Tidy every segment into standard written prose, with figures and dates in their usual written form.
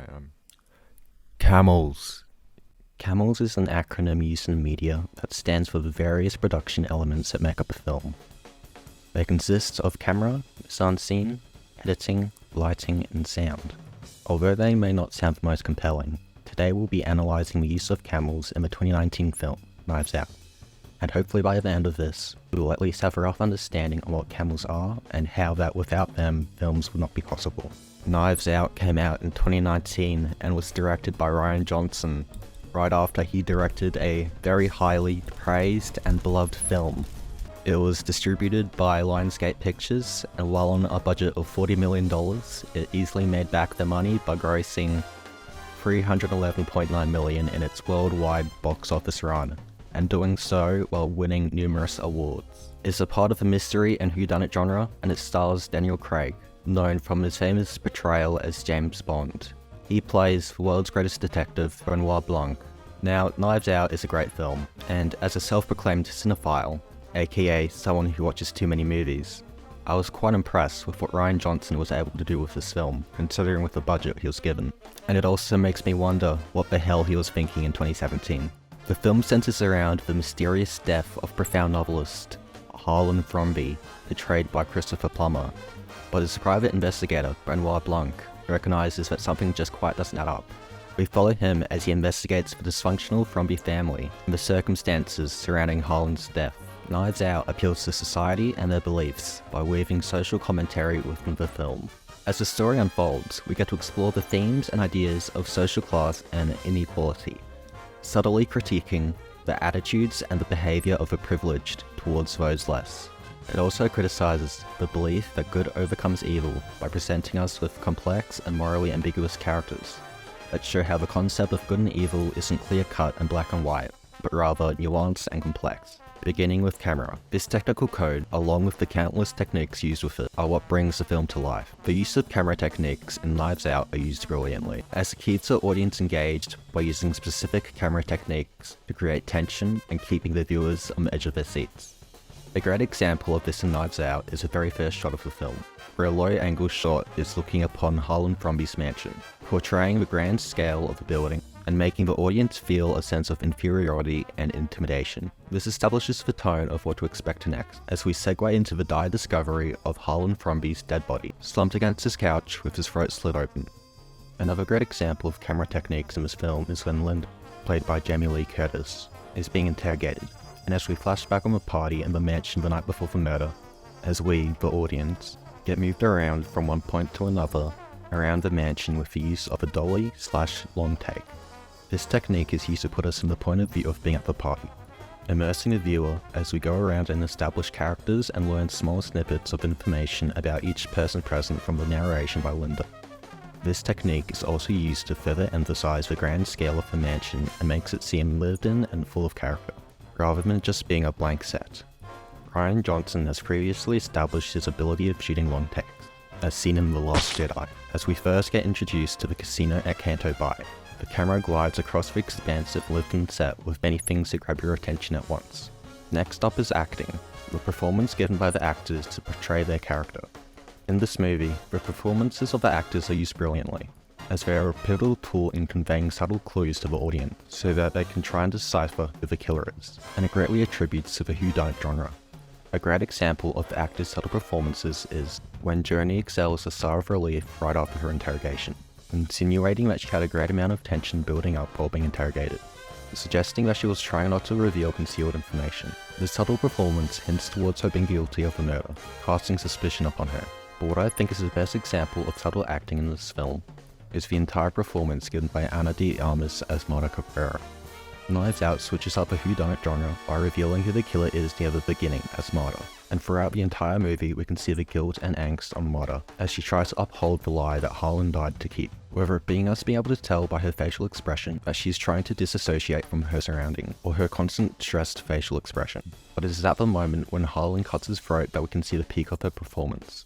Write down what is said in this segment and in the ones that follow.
Alright, CAMELS. CAMELS is an acronym used in media that stands for the various production elements that make up a film. They consist of camera, mise en scene, editing, lighting, and sound. Although they may not sound the most compelling, today we'll be analysing the use of CAMELS in the 2019 film, Knives Out. And hopefully by the end of this, we will at least have a rough understanding of what CAMELS are and how that without them, films would not be possible. Knives Out came out in 2019 and was directed by Rian Johnson, right after he directed a very highly praised and beloved film. It was distributed by Lionsgate Pictures, and while on a budget of $40 million, it easily made back the money by grossing $311.9 million in its worldwide box office run, and doing so while winning numerous awards. It's a part of the mystery and whodunit genre, and it stars Daniel Craig, known from his famous portrayal as James Bond. He plays the world's greatest detective, Benoit Blanc. Now, Knives Out is a great film, and as a self-proclaimed cinephile, aka someone who watches too many movies, I was quite impressed with what Rian Johnson was able to do with this film, considering with the budget he was given. And it also makes me wonder what the hell he was thinking in 2017. The film centers around the mysterious death of profound novelist Harlan Thrombey, portrayed by Christopher Plummer. But his private investigator, Benoit Blanc, recognizes that something just quite doesn't add up. We follow him as he investigates the dysfunctional Thrombey family and the circumstances surrounding Harlan's death. Knives Out appeals to society and their beliefs by weaving social commentary within the film. As the story unfolds, we get to explore the themes and ideas of social class and inequality, subtly critiquing the attitudes and the behavior of the privileged towards those less. It also criticizes the belief that good overcomes evil by presenting us with complex and morally ambiguous characters that show how the concept of good and evil isn't clear-cut and black and white, but rather nuanced and complex. Beginning with camera. This technical code, along with the countless techniques used with it, are what brings the film to life. The use of camera techniques in Knives Out are used brilliantly, as it keeps the audience engaged by using specific camera techniques to create tension and keeping the viewers on the edge of their seats. A great example of this in Knives Out is the very first shot of the film, where a low-angle shot is looking upon Harlan Thrombey's mansion, portraying the grand scale of the building and making the audience feel a sense of inferiority and intimidation. This establishes the tone of what to expect next, as we segue into the dire discovery of Harlan Thrombey's dead body, slumped against his couch with his throat slit open. Another great example of camera techniques in this film is when Linda, played by Jamie Lee Curtis, is being interrogated, and as we flash back on the party in the mansion the night before the murder, as we, the audience, get moved around from one point to another around the mansion with the use of a dolly/long take. This technique is used to put us in the point of view of being at the party, immersing the viewer as we go around and establish characters and learn small snippets of information about each person present from the narration by Linda. This technique is also used to further emphasize the grand scale of the mansion and makes it seem lived in and full of character, rather than just being a blank set. Rian Johnson has previously established his ability of shooting long takes, as seen in The Last Jedi. As we first get introduced to the casino at Canto Bay, the camera glides across the expansive lived-in set with many things to grab your attention at once. Next up is acting, the performance given by the actors to portray their character. In this movie, the performances of the actors are used brilliantly, as they are a pivotal tool in conveying subtle clues to the audience so that they can try and decipher who the killer is, and it greatly attributes to the whodunit genre. A great example of the actors' subtle performances is when Joni excels a sigh of relief right after her interrogation, insinuating that she had a great amount of tension building up while being interrogated, suggesting that she was trying not to reveal concealed information. This subtle performance hints towards her being guilty of the murder, casting suspicion upon her. But what I think is the best example of subtle acting in this film is the entire performance given by Ana de Armas as Monica Pereira. Knives Out switches up the whodunit genre by revealing who the killer is near the beginning as Marta, and throughout the entire movie we can see the guilt and angst on Marta as she tries to uphold the lie that Harlan died to keep, whether it being us being able to tell by her facial expression that she's trying to disassociate from her surrounding, or her constant stressed facial expression. But it is at the moment when Harlan cuts his throat that we can see the peak of her performance.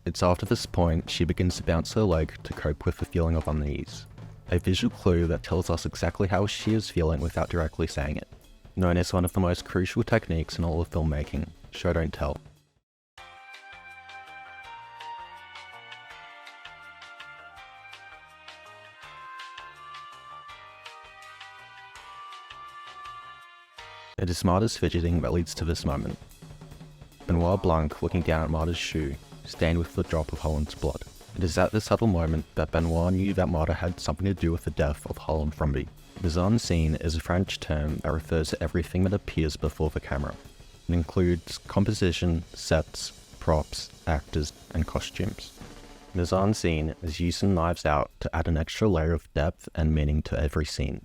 It's after this point she begins to bounce her leg to cope with the feeling of unease, a visual clue that tells us exactly how she is feeling without directly saying it. known as one of the most crucial techniques in all of filmmaking, show don't tell. It is Marta's fidgeting that leads to this moment. Benoit Blanc looking down at Marta's shoe, stained with the drop of Holland's blood. It is at this subtle moment that Benoit knew that Marta had something to do with the death of Holland Fromby. Mise En Scene is a French term that refers to everything that appears before the camera. It includes composition, sets, props, actors, and costumes. Mise En Scene is used in Knives Out to add an extra layer of depth and meaning to every scene.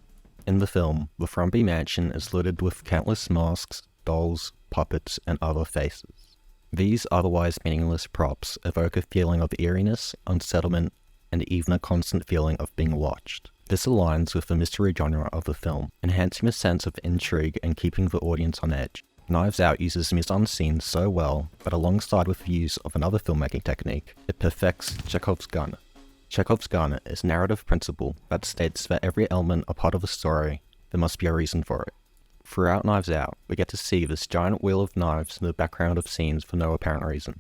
In the film, the Fromby mansion is littered with countless masks, dolls, puppets, and other faces. These otherwise meaningless props evoke a feeling of eeriness, unsettlement, and even a constant feeling of being watched. This aligns with the mystery genre of the film, enhancing a sense of intrigue and keeping the audience on edge. Knives Out uses Mise En Scene so well that alongside with the use of another filmmaking technique, it perfects Chekhov's gun. Chekhov's gun is a narrative principle that states that every element a part of a story, there must be a reason for it. Throughout Knives Out, we get to see this giant wheel of knives in the background of scenes for no apparent reason.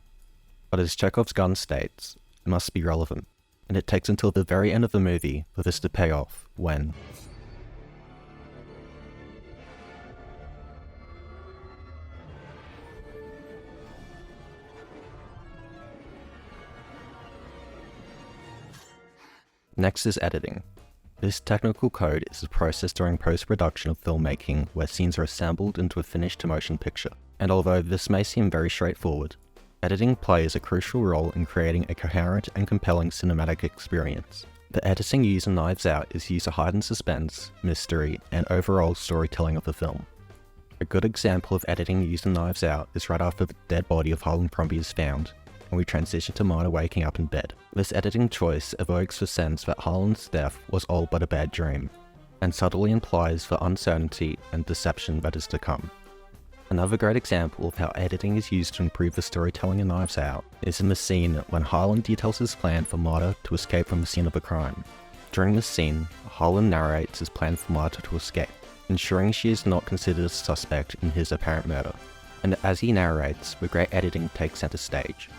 But as Chekhov's gun states, it must be relevant, and it takes until the very end of the movie for this to pay off, when Next is editing. This technical code is a process during post-production of filmmaking where scenes are assembled into a finished motion picture. And although this may seem very straightforward, editing plays a crucial role in creating a coherent and compelling cinematic experience. The editing used in Knives Out is used to heighten suspense, mystery, and overall storytelling of the film. A good example of editing used in Knives Out is right after the dead body of Holland Fromby is found, and we transition to Marta waking up in bed. This editing choice evokes the sense that Holland's death was all but a bad dream, and subtly implies the uncertainty and deception that is to come. Another great example of how editing is used to improve the storytelling in Knives Out is in the scene when Holland details his plan for Marta to escape from the scene of a crime. During this scene, Holland narrates his plan for Marta to escape, ensuring she is not considered a suspect in his apparent murder. And as he narrates, the great editing takes center stage,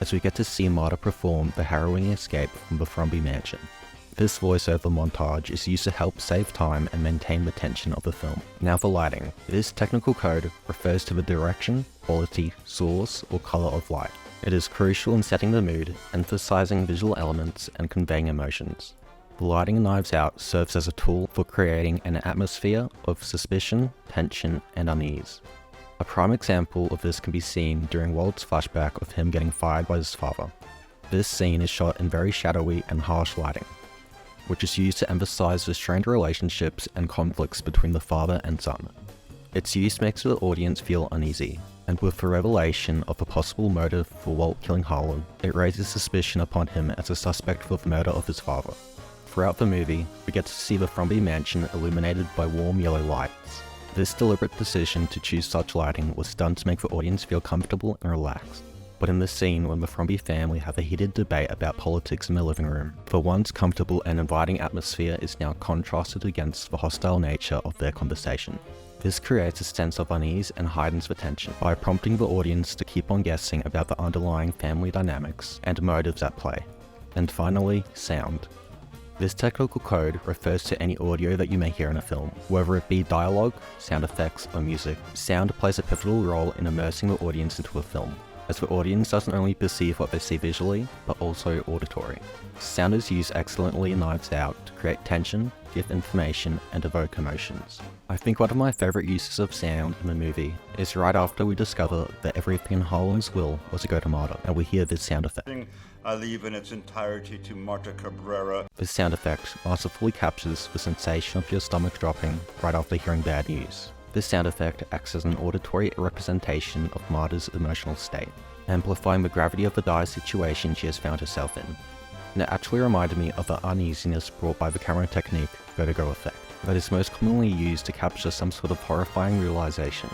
as we get to see Marta perform the harrowing escape from the Fromby mansion. This voiceover montage is used to help save time and maintain the tension of the film. Now for lighting. This technical code refers to the direction, quality, source, or color of light. It is crucial in setting the mood, emphasizing visual elements, and conveying emotions. The lighting in Knives Out serves as a tool for creating an atmosphere of suspicion, tension, and unease. A prime example of this can be seen during Walt's flashback of him getting fired by his father. This scene is shot in very shadowy and harsh lighting, which is used to emphasize the strained relationships and conflicts between the father and son. Its use makes the audience feel uneasy, and with the revelation of a possible motive for Walt killing Holland, it raises suspicion upon him as a suspect for the murder of his father. Throughout the movie, we get to see the Fromby mansion illuminated by warm yellow lights. This deliberate decision to choose such lighting was done to make the audience feel comfortable and relaxed. But in the scene when the Fromby family have a heated debate about politics in their living room, the once comfortable and inviting atmosphere is now contrasted against the hostile nature of their conversation. This creates a sense of unease and heightens the tension by prompting the audience to keep on guessing about the underlying family dynamics and motives at play. And finally, sound. This technical code refers to any audio that you may hear in a film, whether it be dialogue, sound effects, or music. Sound plays a pivotal role in immersing the audience into a film, as the audience doesn't only perceive what they see visually, but also auditory. Sound is used excellently in Knives Out to create tension, give information, and evoke emotions. I think one of my favourite uses of sound in the movie is right after we discover that everything in Holland's will was to go to Marta, and we hear this sound effect. I leave in its entirety to Marta Cabrera. This sound effect masterfully captures the sensation of your stomach dropping right after hearing bad news. This sound effect acts as an auditory representation of Marta's emotional state, amplifying the gravity of the dire situation she has found herself in. And it actually reminded me of the uneasiness brought by the camera technique vertigo effect, that is most commonly used to capture some sort of horrifying realization.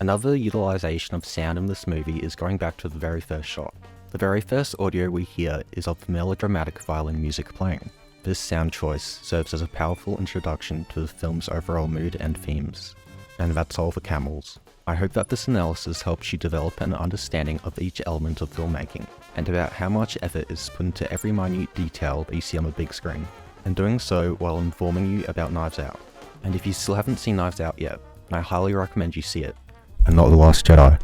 Another utilization of sound in this movie is going back to the very first shot. The very first audio we hear is of melodramatic violin music playing. This sound choice serves as a powerful introduction to the film's overall mood and themes. And that's all for CAMELS. I hope that this analysis helps you develop an understanding of each element of filmmaking, and about how much effort is put into every minute detail that you see on the big screen, and doing so while informing you about Knives Out. And if you still haven't seen Knives Out yet, I highly recommend you see it, and not The Last Jedi.